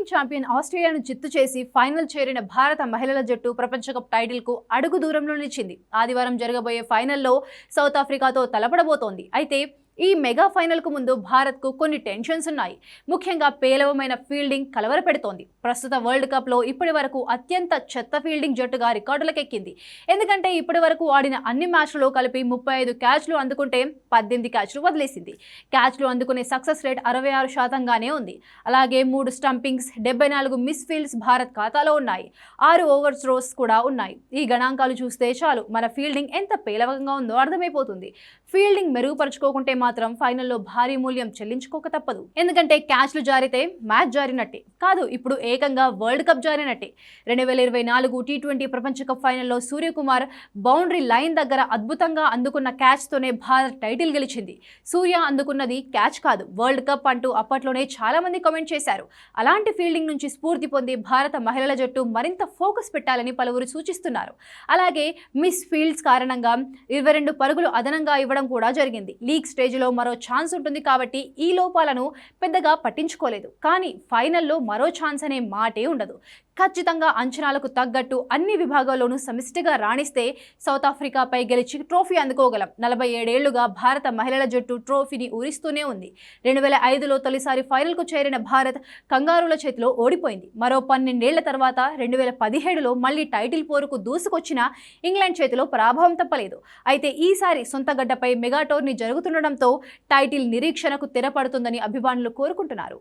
Defending champion ఆస్ట్రేలియాను చిత్తు చేసి final చేరిన భారత మహిళల జట్టు ప్రపంచ కప్ టైటిల్కు అడుగు దూరంలో నిలిచింది. ఆదివారం జరగబోయే ఫైనల్లో సౌత్ ఆఫ్రికాతో తలపడబోతోంది. అయితే ఈ మెగా ఫైనల్కు ముందు భారత్కు కొన్ని టెన్షన్స్ ఉన్నాయి. ముఖ్యంగా పేలవమైన ఫీల్డింగ్ కలవరపెడుతోంది. ప్రస్తుత వరల్డ్ కప్లో ఇప్పటి వరకు అత్యంత చెత్త ఫీల్డింగ్ జట్టుగా రికార్డులకెక్కింది. ఎందుకంటే ఇప్పటి వరకు ఆడిన అన్ని మ్యాచ్లలో కలిపి 35 క్యాచ్లు అందుకుంటే 18 క్యాచ్లు వదిలేసింది. క్యాచ్లు అందుకునే సక్సెస్ రేట్ 66%గానే ఉంది. అలాగే 3 స్టంపింగ్స్, 74 మిస్ ఫీల్డ్స్ భారత్ ఖాతాలో ఉన్నాయి. 6 ఓవర్ థ్రోస్ కూడా ఉన్నాయి. ఈ గణాంకాలు చూస్తే చాలు మన ఫీల్డింగ్ ఎంత పేలవంగా ఉందో అర్థమైపోతుంది. ఫీల్డింగ్ మెరుగుపరుచుకోకుంటే మాత్రం ఫైనల్లో భారీ మూల్యం చెల్లించుకోక తప్పదు. ఎందుకంటే క్యాచ్లు జారితే మ్యాచ్ జారినట్టే కాదు, ఇప్పుడు ఏకంగా వరల్డ్ కప్ జారినట్టే. 2024 టీ20 ప్రపంచ కప్ ఫైనల్లో సూర్యకుమార్ బౌండరీ లైన్ దగ్గర అద్భుతంగా అందుకున్న క్యాచ్తోనే భారత్ టైటిల్ గెలిచింది. సూర్య అందుకున్నది క్యాచ్ కాదు, వరల్డ్ కప్ అంటూ అప్పట్లోనే చాలా మంది కామెంట్ చేశారు. అలాంటి ఫీల్డింగ్ నుంచి స్ఫూర్తి పొంది భారత మహిళల జట్టు మరింత ఫోకస్ పెట్టాలని పలువురు సూచిస్తున్నారు. అలాగే మిస్ ఫీల్డ్స్ కారణంగా 22 పరుగులు అదనంగా ఇవ్వడం కూడా జరిగింది. లీగ్ స్టేజ్లో మరో ఛాన్స్ ఉంటుంది కాబట్టి ఈ లోపాలను పెద్దగా పట్టించుకోలేదు. కానీ ఫైనల్లో మరో ఛాన్స్ అనే మాటే ఉండదు. ఖచ్చితంగా అంచనాలకు తగ్గట్టు అన్ని విభాగాల్లోనూ సమిష్టిగా రాణిస్తే సౌత్ ఆఫ్రికాపై గెలిచి ట్రోఫీ అందుకోగలం. 47 ఏళ్లుగా భారత మహిళల జట్టు ట్రోఫీని ఊరిస్తూనే ఉంది. 2005లో తొలిసారి ఫైనల్కు చేరిన భారత్ కంగారుల చేతిలో ఓడిపోయింది. మరో 12 ఏళ్ల తర్వాత 2017లో మళ్లీ టైటిల్ పోరుకు దూసుకొచ్చిన ఇంగ్లాండ్ చేతిలో పరాభవం తప్పలేదు. అయితే ఈసారి సొంత గడ్డపై మెగా టోర్నీ జరుగుతుండటంతో టైటిల్ నిరీక్షణకు తెరపడుతుందని అభిమానులు కోరుకుంటున్నారు.